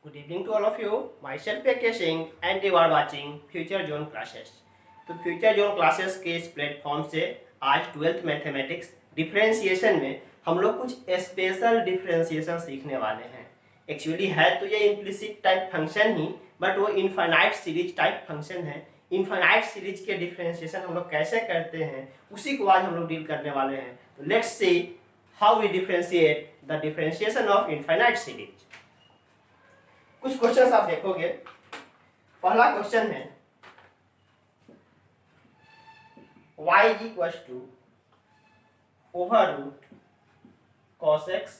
Good evening to all of you. Myself P.K. Singh and you are watching Future Zone Classes. तो future zone classes के इस platform से आज 12th mathematics differentiation में हम लोग कुछ स्पेशल डिफरेंशिएशन सीखने वाले हैं। एक्चुअली है तो ये implicit type function he, but वो इनफाइनाइट सीरीज टाइप फंक्शन है। इनफाइनाइट सीरीज के डिफरेंशिएशन हम लोग कैसे करते हैं उसी को आज हम लोग डील करने वाले हैं। तो let's see how we differentiate the differentiation of infinite series. कुछ क्वेश्चंस आप देखोगे। पहला क्वेश्चन है y is equals to over root cos x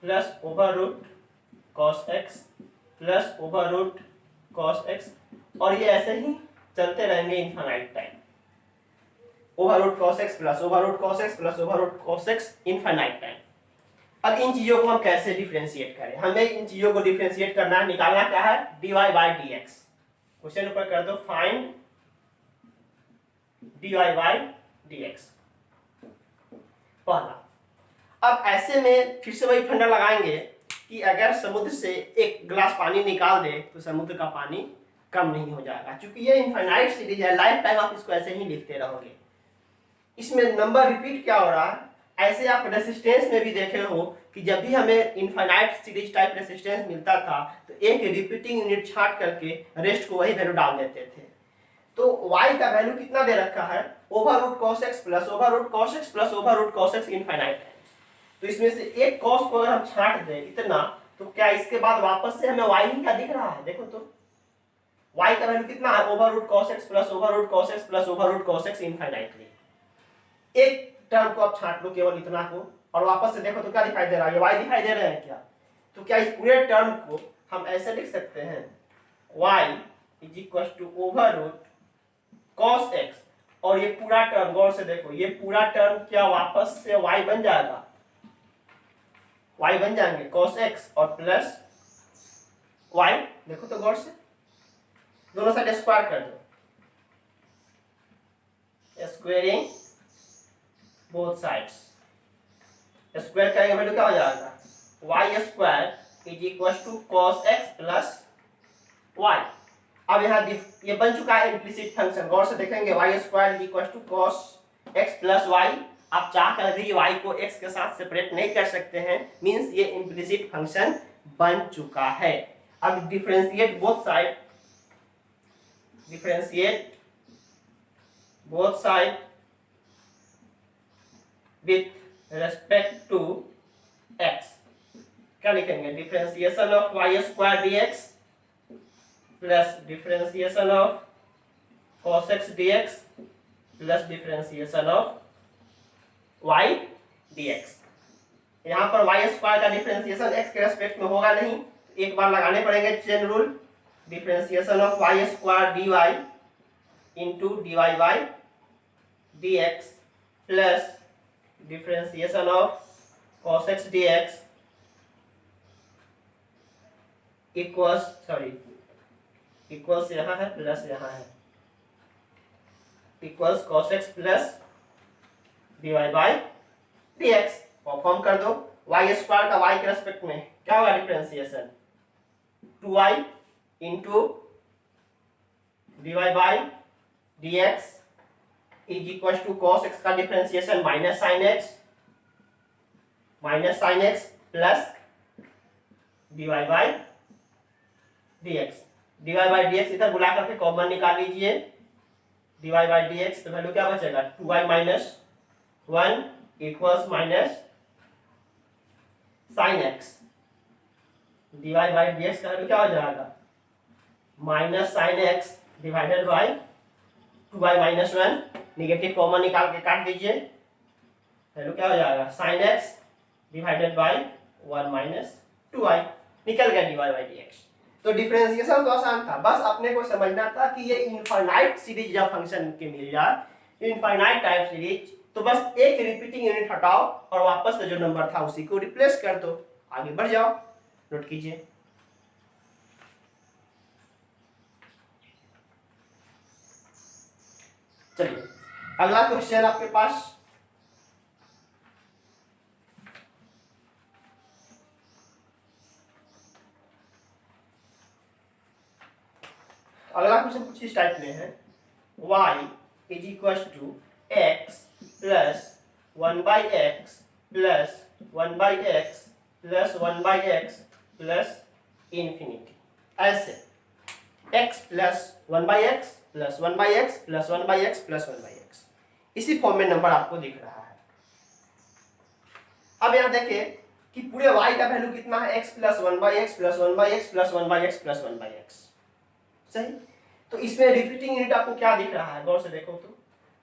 plus over root cos x plus over root cos x, और ये ऐसे ही चलते रहेंगे infinite time. Over root cos x plus over root cos x plus over root cos x infinite time. अब इन चीजों को हम कैसे डिफरेंशिएट करें? हमें इन चीजों को डिफरेंशिएट करना है, निकालना क्या है? dy by D x. Question ऊपर कर दो, find dy by D x. पहला, अब ऐसे में फिर से वही फंडा लगाएंगे कि अगर समुद्र से एक गिलास पानी निकाल दे तो समुद्र का पानी कम नहीं हो जाएगा। क्योंकि ये इनफाइनाइट सीरीज है, लाइफ टाइम आप इसको ऐसे ही लिखते रहोगे। इसमें नंबर रिपीट क्या हो रहा है? ऐसे आप रेसिस्टेंस में भी देखे हो कि जब भी हमें इनफाइनाइट सीरीज टाइप रेसिस्टेंस मिलता था तो एक रिपीटिंग यूनिट छाट करके रेस्ट को वही वैल्यू डाल देते थे। तो y का वैल्यू कितना दे रखा है? Over root cos x plus over root cos x plus over root cos x infinite times. तो इसमें से एक cos को अगर हम छाट दें इतना, तो क्या इसके बाद वापस से हमें y ही क्या दिख रहा है? देखो तो y का वैल्यू कितना है? Over root cos x plus over root cos x plus over root cos x infinitely. एक टर्म को आप छाट लो, केवल इतना को, और वापस से देखो तो क्या दिखाई दे रहा है? y दिखाई दे रहे हैं क्या? तो क्या इस पूरे टर्म को हम ऐसे लिख सकते हैं, y is equal to over root cos x, और ये पूरा टर्म गौर से देखो, ये पूरा टर्म क्या वापस से y बन जाएगा? y बन जाएंगे cos x और प्लस y। देखो तो गौर से, दोनों साइड स्क्वायर कर दो, स्क्वायरिंग बोथ साइड्स। स्क्वायर करेंगे वैल्यू क्या हो जाएगा? y square is equal to cos x plus y। अब यहाँ ये बन चुका है इम्प्लिसिट फंक्शन। गौर से देखेंगे y square is equal to cos x plus y। आप चाह कर भी y को x के साथ सेपरेट नहीं कर सकते हैं, मींस ये इम्प्लिसिट फंक्शन बन चुका है। अब differentiate both side, differentiate both side with respect to x। क्या लिखेंगे? Differentiation of y square dx plus differentiation of cos x dx plus differentiation of y dx। यहाँ पर y स्क्वायर का डिफरेंशिएशन x के रेस्पेक्ट में होगा नहीं, एक बार लगाने पड़ेंगे chain rule. Differentiation of y square dy into dy by dx plus differentiation of cos x dx equals यहाँ है प्लस यहाँ है, equals cos x plus dy by dx। Perform कर दो। y स्क्वायर का y के रेस्पेक्ट में क्या होगा? Differentiation 2y into dy by dx is equal to cos x का differentiation minus sine x plus dy by dx। dy by dx इधर बुला करके कॉमन निकाल लीजिए, dy बाई dx तो वैल्यू क्या बचेगा? 2y minus 1 equals minus sine x। dy by dx का वैल्यू क्या हो जाएगा? Minus sine x divided by 2y minus 1। Negative common निकाल के काट दीजिए, वैल्यू क्या हो जाएगा? Sine x divided by 1 minus 2y। निकल गया dy बाई dx। तो डिफरेंशिएशन तो आसान था, बस अपने को समझना था कि ये इनफाइनाइट सीरीज या फंक्शन के मिल जाए, इनफाइनाइट टाइप सीरीज, तो बस एक रिपीटिंग यूनिट हटाओ और वापस से जो नंबर था उसी को रिप्लेस कर दो, आगे बढ़ जाओ। नोट कीजिए। चलिए अगला क्वेश्चन आपके पास, अगला क्वेश्चन कुछ इस टाइप में है, y is equal to x plus 1/x plus 1/x plus 1/x plus infinity. ऐसे x plus 1/x plus 1/x plus 1/x plus 1/x, इसी फॉर्म में नंबर आपको दिख रहा है। अब यहाँ देखिए कि पूरे y का वैल्यू कितना है, x plus 1/x plus 1/x plus 1/x plus 1/x, सही। तो इसमें रिपीटिंग यूनिट आपको क्या दिख रहा है, गौर से देखो तो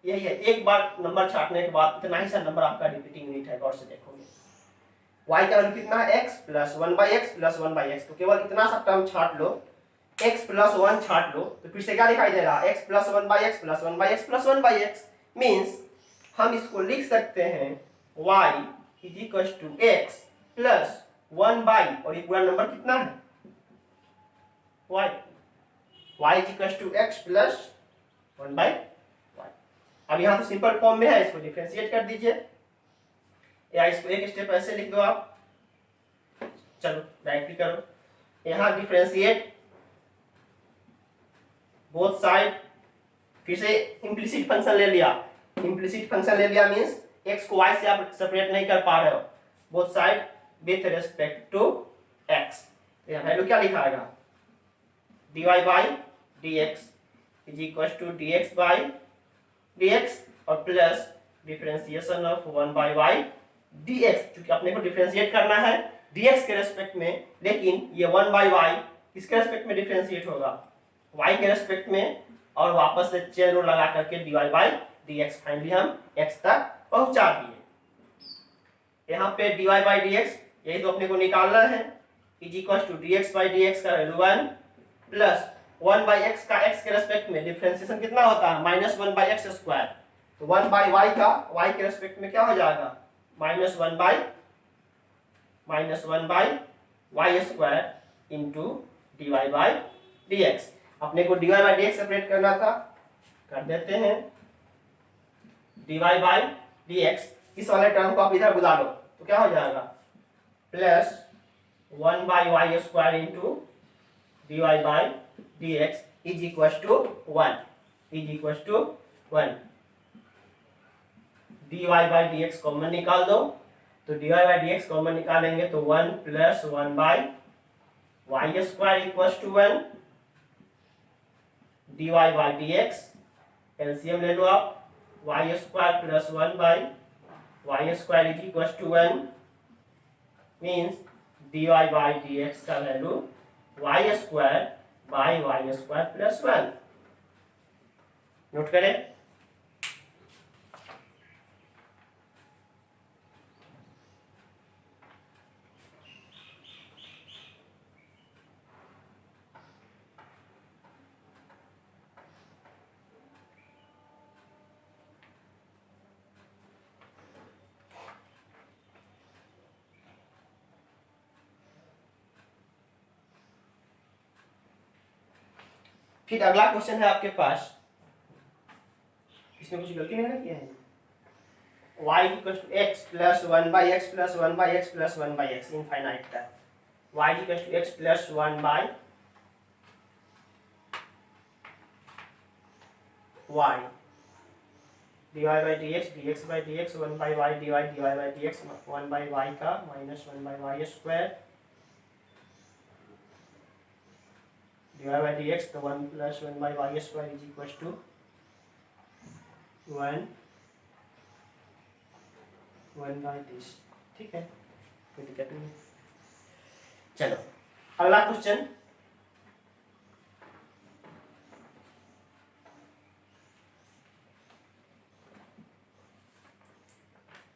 यही है, एक बार नंबर छाटने के बाद इतना ही सा नंबर आपका रिपीटिंग यूनिट है। गौर से देखोगे y का वैल्यू कितना है, x plus 1/x plus 1/x, तो केवल इतना सा टर्म छाट लो, x प्लस 1 छाट लो, तो फिर से क्या दिखाई दे रहा है, x plus 1/x plus 1/x plus 1/x, means हम इसको लिख सकते हैं y is equal to x plus 1/, और ये पूरा नंबर कितना है y is equal to x plus 1/y। अब यहाँ तो सिंपल फॉर्म में है, इसको डिफरेंशिएट कर दीजिए, या इसको एक स्टेप ऐसे लिख दो आप, चलो डायरेक्टली करो, यहाँ डिफरेंशिएट बोथ साइड, फिर से इम्प्लिसिट फंक्शन ले लिया, इम्प्लिसिट फंक्शन ले लिया मींस x को y से आप सेपरेट नहीं कर पा रहे हो, both side with respect to x, तो यहाँ वैल्यू क्या लिखाएगा, dy by dx is equal to dx by dx और plus differentiation of 1/y dx, क्योंकि अपने को डिफरेंशिएट करना है dx के रेस्पेक्ट में, लेकिन ये 1/y किसके रेस्पेक्ट में डिफरेंशिएट होगा, y के रेस्पेक्ट में, और वापस से चेन रूल लगा करके dy बाई dx, फाइनली हम x तक पहुंचा दिए। यहाँ पे dy बाई dx यही तो अपने को निकालना है, is equal to dx by dx का वैल्यू 1 प्लस 1/x का x के रेस्पेक्ट में डिफरेंशिएशन कितना होता है, -1/x स्क्वायर, तो 1/y का y के रेस्पेक्ट में क्या हो जाएगा, -1/y square into dy by dx। अपने को dy बाई dx सेपरेट करना था, कर देते हैं, dy बाई dx, इस वाले टर्म को आप इधर बुला लो तो क्या हो जाएगा, plus 1/y square into dy by dx is equal to 1, is equal to 1, dy by dx common निकाल दो, तो dy बाई dx कॉमन निकालेंगे तो 1 plus 1/y square equal to 1, dy by dx LCM ले लो आप, y square plus 1/y square is equal to 1, means dy by dx का value y square by y square plus 1, note करें। फिर अगला question है आपके पास, इसमें कुछ गलती नहीं ना किया है, y equal to x plus 1/x plus 1/x plus 1/x infinite तक, y equal to x plus 1/y dy by dx dx by dx 1/y dy by dx 1/y का minus 1/y square dy by dx, तो 1 plus 1/y square is equal to 1/this, ठीक है, कोई दिक्कत नहीं। चलो अगला क्वेश्चन,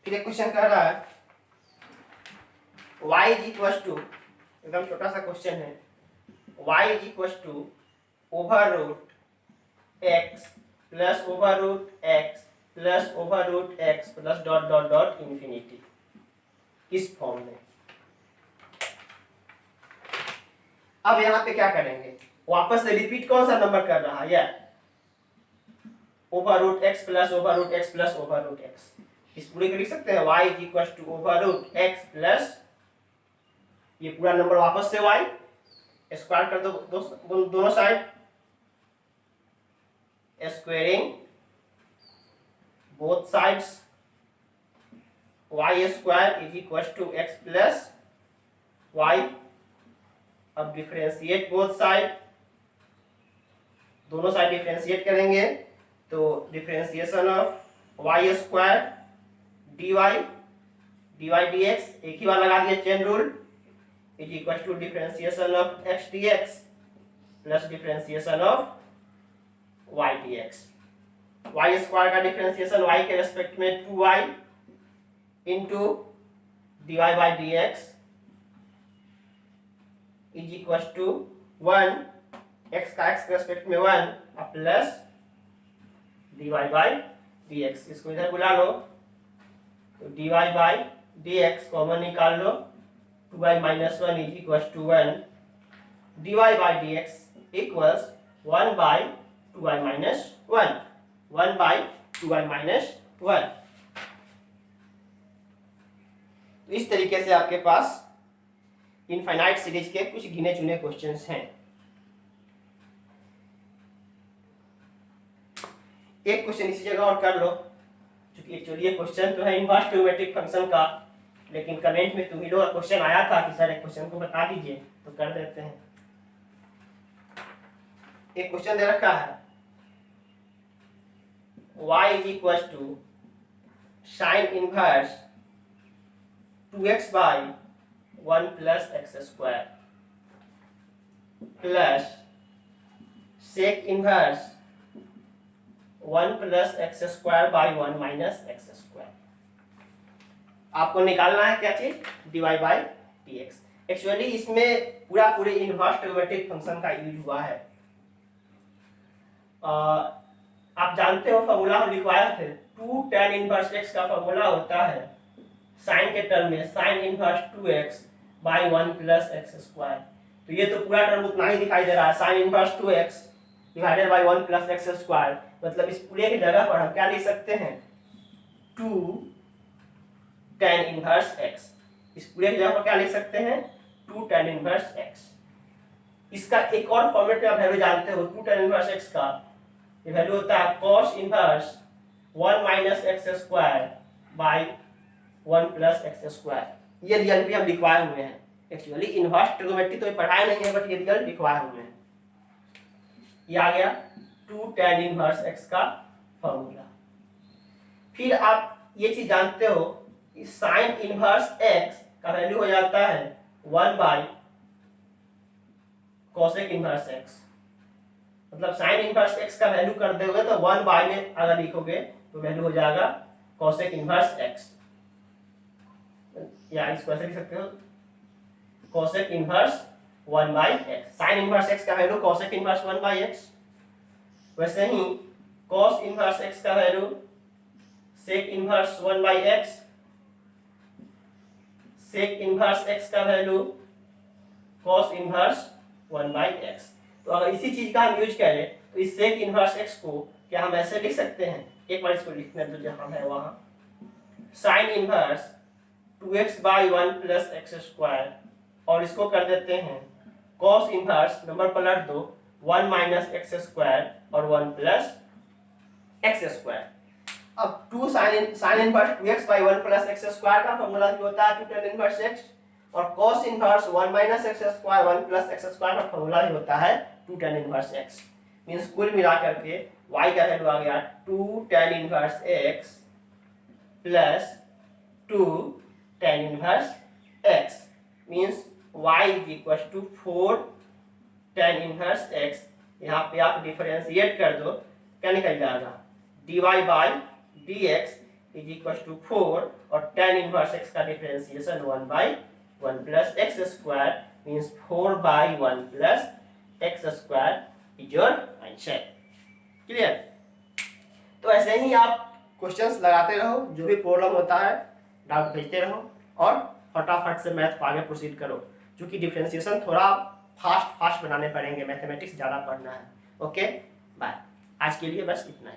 फिर एक क्वेश्चन कह रहा है y इज इक्वल टू, एकदम छोटा सा क्वेश्चन है, y is equal to over root x plus over root x plus over root x plus dot dot dot infinity, इस फॉर्म में। अब यहाँ पे क्या करेंगे, वापस से रिपीट कौन सा नंबर कर रहा है, over root x plus over root x plus over root x, इस पूरे को लिख सकते हैं y is equal to over root x plus ये पूरा नंबर वापस से y स्क्वायर कर दो दोनों side, squaring both sides y square is equal to x plus y। अब डिफरेंशिएट बोथ साइड, दोनों साइड डिफरेंशिएट करेंगे तो differentiation of y square dy dx एक ही बार लगा दिए chain rule is equal to differentiation of x dx plus differentiation of y dx। y square का डिफरेंशिएशन y के रेस्पेक्ट में 2y into dy by dx is equal to 1, x का x के रेस्पेक्ट में 1 प्लस dy बाई dx। इसको इधर बुला लो तो dy बाई dx कॉमन निकाल लो, 2y minus 1 is equal to 1, dy by dx equals 1 by 2y minus 1, 1 by 2y minus 1। तो इस तरीके से आपके पास इनफाइनाइट सीरीज के कुछ गिने चुने क्वेश्चंस हैं। एक क्वेश्चन इसी जगह और कर लो, क्योंकि एक्चुअली ये क्वेश्चन तो है इनवर्स ट्रिग्नोमेट्रिक फंक्शन का, लेकिन कमेंट में तुम्ही लोग क्वेश्चन आया था कि सर एक क्वेश्चन को बता दीजिए, तो कर देते हैं। एक क्वेश्चन दे रखा है y is equal to sine inverse 2x by 1 plus x square plus sec inverse 1 plus x square by 1 minus x square. आपको निकालना है क्या चीज, dy बाई dx। एक्चुअली इसमें पूरे इनवर्स ट्रिग्नोमेट्रिक फंक्शन का यूज हुआ है। आप जानते हो फॉर्मूला हम लिखवाए थे, 2 tan इनवर्स x का फॉर्मूला होता है साइन के टर्म में sign inverse 2x by 1 plus x square. तो ये तो पूरा टर्म उतना ही दिखाई दे रहा है, sign inverse 2x divided by 1 plus x square. मतलब इस पूरे की जगह पर हम क्या लिख सकते हैं, 2 tan इनवर्स x। इस पूरे की जगह पर क्या लिख सकते हैं, 2 tan इनवर्स x। इसका एक और फॉर्मेट में आप वैल्यू जानते हो 2 tan इनवर्स x का, ये वैल्यू होता है cos inverse 1 minus x square by 1 plus x square. ये रियल भी हम लिखवाए हुए हैं। एक्चुअली इनवर्स ट्रिग्नोमेट्री तो पढ़ाए नहीं है, बट ये रियल लिखवाए हुए हैं। ये आ गया 2 tan इनवर्स x का फॉर्मूला। फिर आप ये चीज जानते हो कि साइन इनवर्स x का वैल्यू हो जाता है 1 बाई कोसेक इनवर्स x। मतलब साइन इनवर्स x का वैल्यू कर दोगे तो 1 बाई में अगर लिखोगे तो वैल्यू हो जाएगा कोसेक इनवर्स x, या इसको ऐसे लिख सकते हो cosec inverse 1 by x। Sine inverse x का value cosec inverse 1 by x। वैसे ही cos इनवर्स x का value sec inverse 1 by x, sec inverse x का value cos inverse 1 by x। तो अगर इसी चीज का हम यूज करें तो इस सेक इनवर्स x को क्या हम ऐसे लिख सकते हैं, एक बार इसको लिखने दो जहां है वहां, sign inverse 2x by 1 plus x square, और इसको कर देते हैं cos इनवर्स, नंबर पलट दो, 1 माइनस एक्स स्क्वायर और 1 प्लस एक्स स्क्वायर। अब 2 sign inverse 2x by 1 plus x square का फॉर्मूला भी होता है 2 tan इनवर्स x, और cos inverse 1 minus x square 1 plus x square का फॉर्मूला भी होता है 2 tan इनवर्स x। मींस कुल मिला करके y का वैल्यू आ गया 2 tan inverse x plus 2 tan inverse x। Means y is equal to 4 tan inverse x। यहाँ पे आप डिफरेंशिएट कर दो, क्या निकल जाएगा, dy by dx is equal to 4, और tan इनवर्स x का differentiation 1 by 1 plus x square, means 4 by 1 plus x square is your answer. Clear. तो ऐसे ही आप क्वेश्चंस लगाते रहो, जो भी प्रॉब्लम होता है डाउट भेजते रहो, और फटाफट से मैथ को आगे प्रोसीड करो, क्योंकि डिफरेंशिएशन थोड़ा फास्ट बनाने पड़ेंगे, मैथमेटिक्स ज़्यादा पढ़ना है। ओके बाय, आज के लिए बस इतना ही।